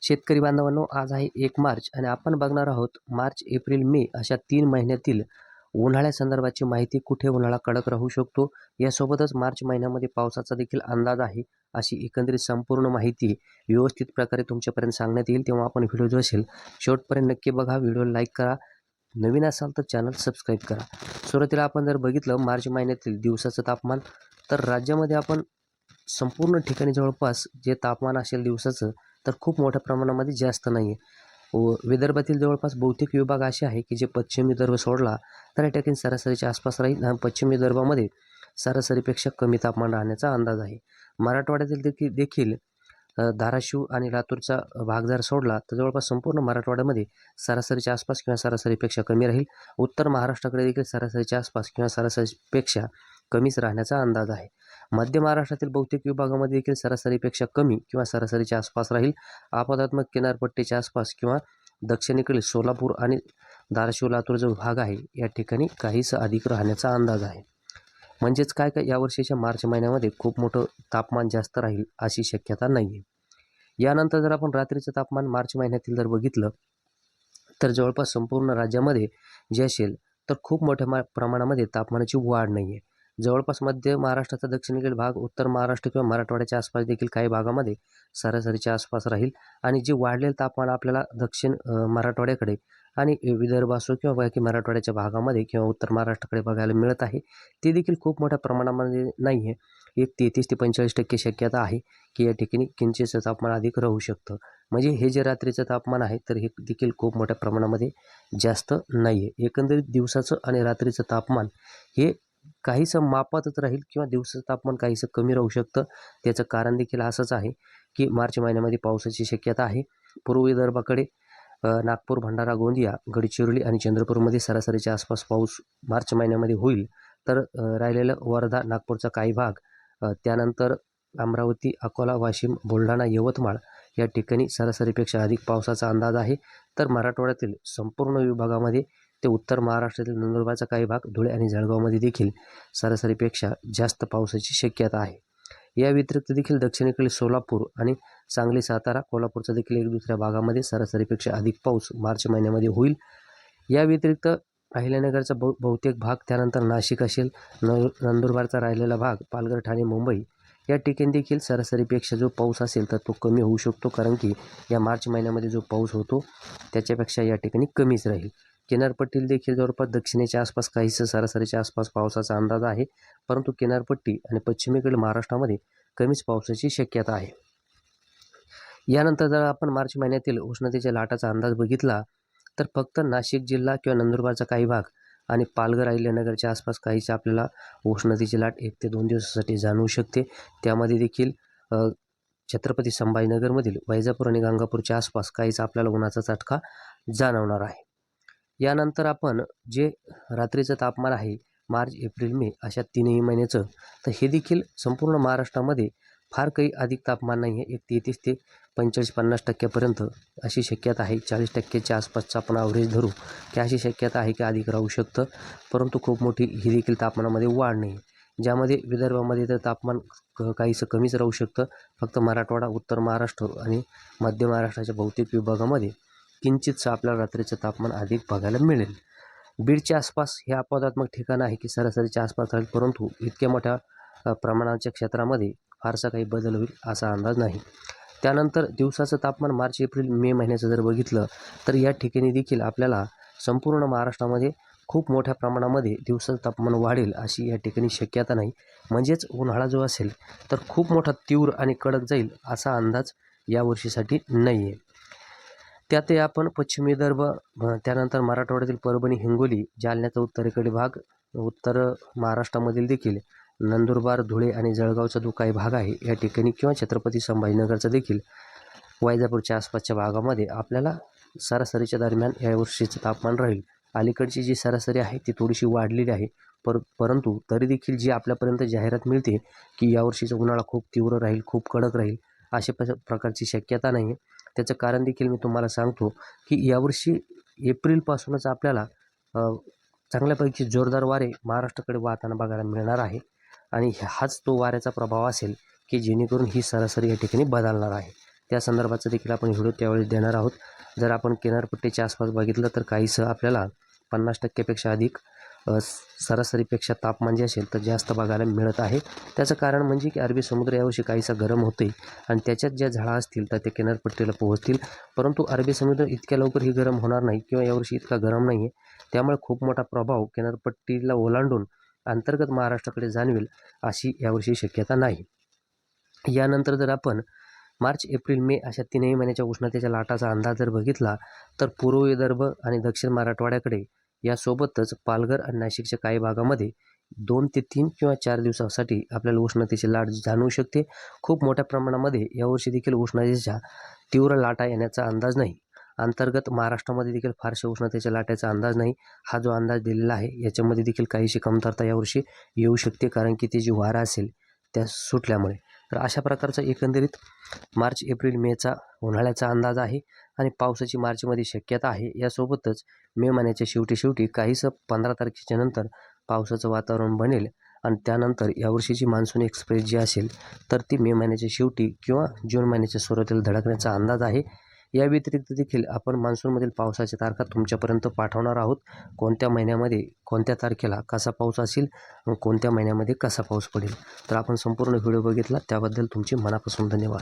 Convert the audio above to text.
शेतकरी बांधवांनो, आज आहे 1 मार्च आणि आपण बघणार आहोत मार्च, एप्रिल, मे अशा 3 महिन्यातील उन्हाळ्यासंदर्भाची माहिती. कुठे उन्हाळा कडक राहू शकतो, यासोबतच मार्च महिन्यामध्ये पावसाचा देखील अंदाज आहे. अशी एकंदरीत संपूर्ण माहिती व्यवस्थित प्रकारे तुमच्यापर्यंत सांगण्यात येईल. तेव्हा आपण व्हिडिओ जो असेल शेवटपर्यंत नक्की बघा. व्हिडिओला लाईक करा, नवीन असाल तर चॅनल सबस्क्राईब करा. सुरुवातीला आपण जर बघितलं मार्च महिन्यातील दिवसाचं तापमान, तर राज्यामध्ये आपण संपूर्ण ठिकाणी जवळपास जे तापमान असेल दिवसाचं, तर खूप मोठ्या प्रमाणामध्ये जास्त नाही आहे. विदर्भातील जवळपास बहुतेक विभाग असे आहे की जे पश्चिम विदर्भ सोडला तर या ठिकाणी सरासरीच्या आसपास राहील. पश्चिम विदर्भामध्ये सरासरीपेक्षा कमी तापमान राहण्याचा अंदाज आहे. मराठवाड्यातील देखील धाराशिव आणि लातूरचा भाग जर सोडला तर जवळपास संपूर्ण मराठवाड्यामध्ये सरासरीच्या आसपास किंवा सरासरीपेक्षा कमी राहील. उत्तर महाराष्ट्राकडे देखील सरासरीच्या आसपास किंवा सरासरीपेक्षा कमीच राहण्याचा अंदाज आहे. मध्य महाराष्ट्रातील बहुतेक विभागामध्ये देखील सरासरीपेक्षा कमी किंवा सरासरीच्या आसपास राहील. अपवादात्मक किनारपट्टीच्या आसपास किंवा दक्षिणेकडील सोलापूर आणि धाराशिव लातूर जो भाग आहे या ठिकाणी काहीच अधिक राहण्याचा अंदाज आहे. म्हणजेच काय यावर्षीच्या मार्च महिन्यामध्ये खूप मोठं तापमान जास्त राहील अशी शक्यता नाही आहे. यानंतर जर आपण रात्रीचं तापमान मार्च महिन्यातील जर बघितलं तर जवळपास संपूर्ण राज्यामध्ये जे असेल तर खूप मोठ्या प्रमाणामध्ये तापमानाची वाढ नाही आहे. जवळपास मध्य महाराष्ट्राचा दक्षिणेकडील भाग, उत्तर महाराष्ट्र किंवा मराठवाड्याच्या आसपास देखील काही भागामध्ये सरासरीच्या आसपास राहील. आणि जे वाढलेलं तापमान आपल्याला दक्षिण मराठवाड्याकडे आणि विदर्भ असो किंवा बाकी मराठवाड्याच्या भागामध्ये किंवा उत्तर महाराष्ट्राकडे बघायला मिळत आहे, ते देखील खूप मोठ्या प्रमाणामध्ये नाही आहे. एक 33 ते 45% शक्यता आहे की या ठिकाणी किंचितचं तापमान अधिक राहू शकतं. म्हणजे हे जे रात्रीचं तापमान आहे तर हे देखील खूप मोठ्या प्रमाणामध्ये जास्त नाही आहे. एकंदरीत दिवसाचं आणि रात्रीचं तापमान हे काहीसं मापातच राहील किंवा दिवसाचं तापमान काहीसं कमी राहू शकतं. त्याचं कारण देखील असंच आहे की मार्च महिन्यामध्ये पावसाची शक्यता आहे. पूर्व विदर्भाकडे नागपूर, भंडारा, गोंदिया, गडचिरोली आणि चंद्रपूरमध्ये सरासरीच्या आसपास पाऊस मार्च महिन्यामध्ये होईल. तर राहिलेलं वर्धा, नागपूरचा काही भाग, त्यानंतर अमरावती, अकोला, वाशिम, बुलढाणा, यवतमाळ या ठिकाणी सरासरीपेक्षा अधिक पावसाचा अंदाज आहे. तर मराठवाड्यातील संपूर्ण विभागामध्ये ते उत्तर महाराष्ट्रातील नंदुरबारचा काही भाग, धुळे आणि जळगावमध्ये देखील सरासरीपेक्षा जास्त पावसाची शक्यता आहे. या व्यतिरिक्त देखील दक्षिणेकडील सोलापूर आणि सांगली, सातारा, कोल्हापूरचा देखील एक दुसऱ्या भागामध्ये सरासरीपेक्षा अधिक पाऊस मार्च महिन्यामध्ये होईल. या व्यतिरिक्त अहिल्यानगरचा बहुतेक भाग, त्यानंतर नाशिक असेल, नंदुरबारचा राहिलेला भाग, पालघर, ठाणे, मुंबई या ठिकाणी देखील सरासरीपेक्षा जो पाऊस असेल तर तो कमी होऊ शकतो. कारण की या मार्च महिन्यामध्ये जो पाऊस होतो त्याच्यापेक्षा या ठिकाणी कमीच राहील. किनारपट्टीला देखील जवळपास दक्षिणेच्या आसपास काहीसं सरासरीच्या आसपास पावसाचा अंदाज आहे. परंतु किनारपट्टी आणि पश्चिमेकडील महाराष्ट्रामध्ये कमीच पावसाची शक्यता आहे. यानंतर जर आपण मार्च महिन्यातील उष्णतेच्या लाटाचा अंदाज बघितला तर फक्त नाशिक जिल्हा किंवा नंदुरबारचा काही भाग आणि पालघर, अहिल्यानगरच्या आसपास काहीच आपल्याला उष्णतेची लाट 1 ते 2 दिवसासाठी जाणवू शकते. त्यामध्ये देखील छत्रपती संभाजीनगरमधील वैजापूर आणि गंगापूरच्या आसपास काहीच आपल्याला उन्हाचा चटका जाणवणार आहे. यानंतर आपण जे रात्रीचं तापमान आहे मार्च, एप्रिल, मे अशा 3ही महिन्याचं, तर हे देखील संपूर्ण महाराष्ट्रामध्ये फार काही अधिक तापमान नाही आहे. एक 33 ते 45-50% अशी शक्यता आहे. 40%च्या आसपासचा आपण ॲव्हरेज धरू की अशी शक्यता आहे की अधिक राहू शकतं. परंतु खूप मोठी ही देखील तापमानामध्ये वाढ नाही आहे. ज्यामध्ये विदर्भामध्ये तर तापमान काहीसं कमीच राहू शकतं. फक्त मराठवाडा, उत्तर महाराष्ट्र आणि मध्य महाराष्ट्राच्या बहुतेक विभागामध्ये किंचितचं आपल्याला रात्रीचं तापमान अधिक बघायला मिळेल. बीडच्या आसपास हे अपवादात्मक ठिकाण आहे की सरासरीच्या आसपास राहील, परंतु इतक्या मोठ्या प्रमाणाच्या क्षेत्रामध्ये फारसा काही बदल होईल असा अंदाज नाही. त्यानंतर दिवसाचं तापमान मार्च, एप्रिल, मे महिन्याचं जर बघितलं तर या ठिकाणी देखील आपल्याला संपूर्ण महाराष्ट्रामध्ये खूप मोठ्या प्रमाणामध्ये दिवसाचं तापमान वाढेल अशी या ठिकाणी शक्यता नाही. म्हणजेच उन्हाळा जो असेल तर खूप मोठा, तीव्र आणि कडक जाईल असा अंदाज यावर्षीसाठी नाही आहे. त्यातही आपण पश्चिम विदर्भ, त्यानंतर मराठवाड्यातील परभणी, हिंगोली, जालन्याचा उत्तरेकडील भाग, उत्तर महाराष्ट्रामधील देखील नंदुरबार, धुळे आणि जळगावचा जो काही भाग आहे या ठिकाणी किंवा छत्रपती संभाजीनगरचा देखील वैजापूरच्या आसपासच्या भागामध्ये आपल्याला सरासरीच्या दरम्यान यावर्षीचं तापमान राहील. अलीकडची जी सरासरी आहे ती थोडीशी वाढलेली आहे. परंतु तरी देखील जी आपल्यापर्यंत जाहिरात मिळते की यावर्षीचा उन्हाळा खूप तीव्र राहील, खूप कडक राहील, अशा प्रकारची शक्यता नाही आहे. त्याचं कारण देखील मी तुम्हाला सांगतो की यावर्षी एप्रिलपासूनच आपल्याला चांगल्यापैकी जोरदार वारे महाराष्ट्राकडे वाहताना बघायला मिळणार आहे. आणि हाच तो वाऱ्याचा प्रभाव असेल की जेणेकरून ही सरासरी या ठिकाणी बदलणार आहे. त्या संदर्भाचं देखील आपण व्हिडिओ त्यावेळेस देणार आहोत. जर आपण किनारपट्टीच्या आसपास बघितलं तर काहीसं आपल्याला 50% अधिक सरासरीपेक्षा तापमान जे असेल तर जास्त बघायला मिळत आहे. त्याचं कारण म्हणजे की अरबी समुद्र यावर्षी काहीसा गरम होते आणि त्याच्यात ज्या झळा असतील तर ते किनारपट्टीला पोहोचतील. परंतु अरबी समुद्र इतक्या लवकर ही गरम होणार नाही किंवा यावर्षी इतका गरम नाही आहे. त्यामुळे खूप मोठा प्रभाव किनारपट्टीला ओलांडून अंतर्गत महाराष्ट्राकडे जाणवेल अशी यावर्षी शक्यता नाही. यानंतर जर आपण मार्च, एप्रिल, मे अशा तीनही महिन्याच्या उष्णतेच्या लाटाचा अंदाज जर बघितला तर पूर्व विदर्भ आणि दक्षिण मराठवाड्याकडे यासोबतच पालघर आणि नाशिकच्या काही भागामध्ये 2 ते 3 किंवा 4 दिवसासाठी आपल्याला उष्णतेची लाट जाणवू शकते. खूप मोठ्या प्रमाणामध्ये यावर्षी देखील उष्णतेच्या तीव्र लाटा येण्याचा अंदाज नाही. अंतर्गत महाराष्ट्रामध्ये देखील फारशा उष्णतेच्या लाटेचा अंदाज नाही. हा जो अंदाज दिलेला आहे याच्यामध्ये देखील काहीशी कमतरता यावर्षी येऊ शकते, कारण की ती जी वारा असेल त्या सुटल्यामुळे. तर अशा प्रकारचा एकंदरीत मार्च, एप्रिल, मेचा उन्हाळ्याचा अंदाज आहे आणि पावसाची मार्चमध्ये शक्यता आहे. यासोबतच मे महिन्याच्या शेवटी काहीसं 15 तारखेच्या नंतर पावसाचं वातावरण बनेल आणि त्यानंतर यावर्षीची मान्सून एक्सप्रेस जी असेल तर ती मे महिन्याच्या शेवटी किंवा जून महिन्याच्या सुरुवातीला धडकण्याचा अंदाज आहे. या व्यतिरिक्त देखील आपण मान्सूनमधील पावसाच्या तारखा तुमच्यापर्यंत पाठवणार आहोत. कोणत्या महिन्यामध्ये कोणत्या तारखेला कसा पाऊस असेल व कोणत्या महिन्यामध्ये कसा पाऊस पडेल. तर आपण संपूर्ण व्हिडिओ बघितला त्याबद्दल तुमचे मनापासून धन्यवाद.